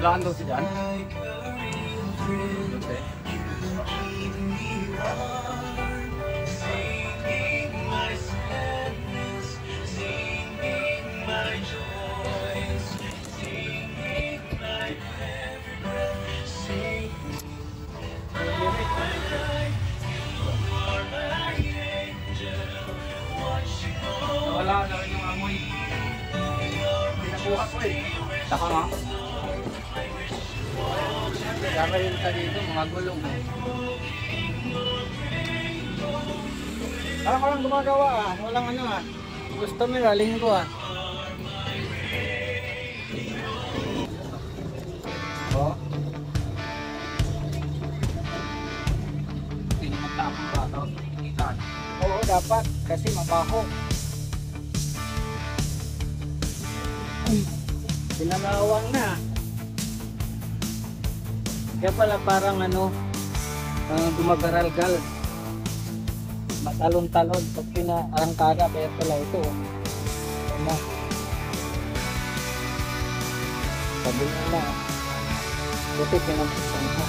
Wala daw si Jan. Okay. Wala na rin yung amoy. Pinakuha ko eh. Taka nga. Kaya yung ka dito, mga gulong. Parang walang gumagawa ah. Walang ano ah. Customer ah, linggo ah. Oo. Hindi magtapong ba ito? Oo, dapat. Kasi mabaho. Pinangawang na. Kaya pala parang ano, gumagaral-gal. Matalon-talon. Pag pinaarangkada, kaya pala ito. Ano? Sabi nila. Buti pinagpisan ko.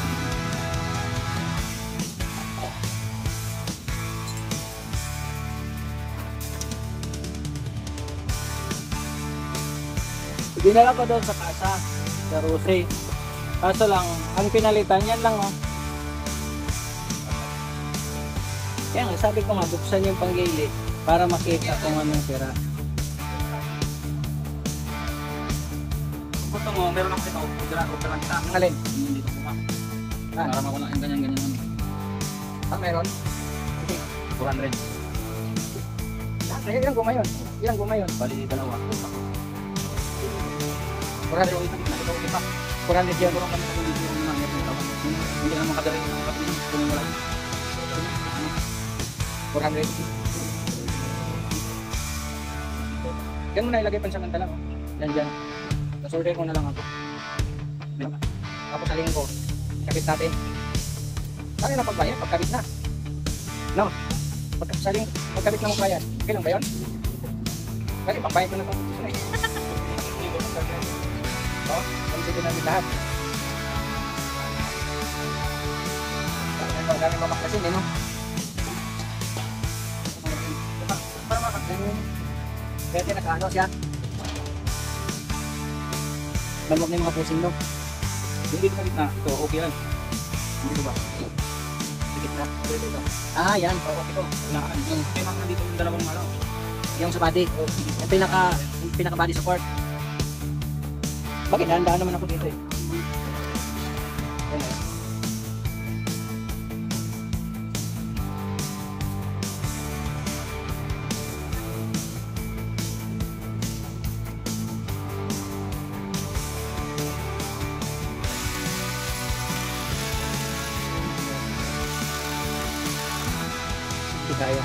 Dinala ko doon sa kasa, sa Rose. Kaso lang, ang pinalitan yan lang oh. Kaya nga, sabi ko nga, buksan yung panggili para makita kung anong sira. Gusto mo, meron ako dito. Kudra ko lang kita. Ang alin? Hindi ko kuma. Para mawala yung ganyan-ganyan. Ah, meron? Okay. 400. Ilang guma yun? Ilang guma yun? Bali dalawa. 400 yun. Hindi na makadali ng kapit. Kung wala. 400. Yan mo na ilagay pansamantala oh. Yan. Nasorder ko na lang ako. Tapos sa linggo, kapit natin. Saan na pagbayad? Pagkabit na. No? Pagkabit na mo bayad. Okay lang ba yun? Kasi pagbayad ko na ito. Oh, pag-isip namin lahat. Dami mamaklasin eh, no? Para makaklasin. Kaya naka-ano siya. Maluwag na yung mga pusing, no? Hindi ko na. Ito, okay lang. Hindi ko ba? Sikit na. Ah, yan. Ito. May mga dito yung dalawang malaw. Yung sa body. Yung pinaka-body support. Bakit? Handaan naman ako dito eh. Yan eh. Hindi kaya.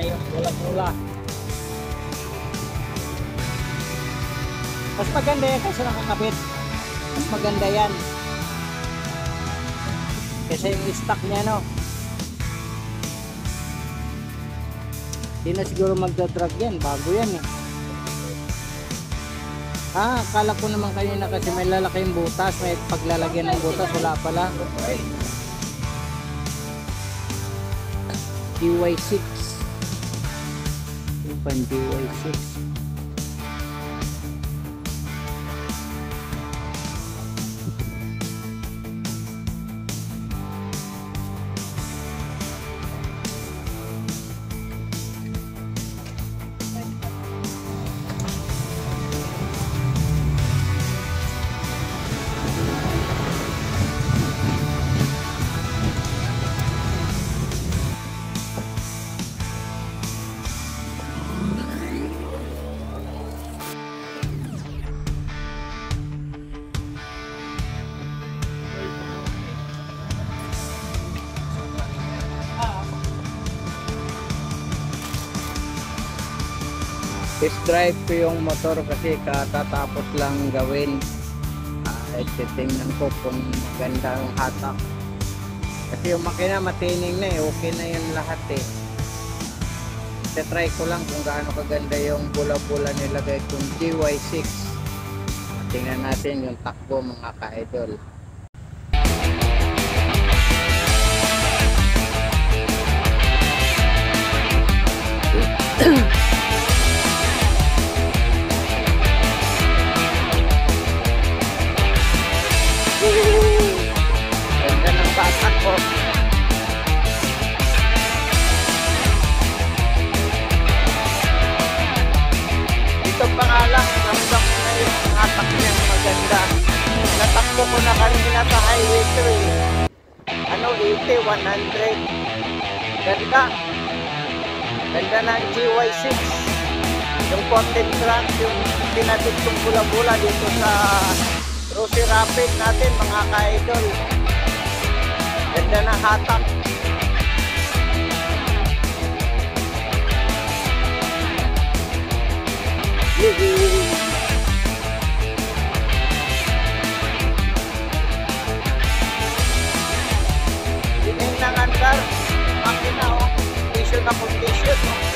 na yung mula-mula. Mas maganda yan kasi nakakabit. Mas maganda yan. Kasi yung stock niya, no? Hindi na siguro magdadrag yan. Bago yan eh. Akala ko naman kanina kasi may lalaki yung butas. May paglalagyan ng butas. Wala pala. DY6. Yung pan DY6. Test drive ko yung motor kasi katatapos lang gawin. Titingnan ko kung maganda ang hatak. Kasi yung makina matining na eh. Okay na yun lahat eh. Try ko lang kung gaano kaganda yung bula-bula nilagay kong GY6. Tingnan natin yung takbo mga ka-idol. Ganda ng batak ko. Dito pa nga lang, ramdam ko na yung hatak niya maganda. Natakbo ko na kanina sa highway 3. 80, 100. Ganda. Ganda ng GY6. Yung content track, yung pinatid kong bula-bula dito sa Rosy Rapid natin mga ka-idol. Ganda na hatak. Dining ng andar. Makina o. Condition na condition o.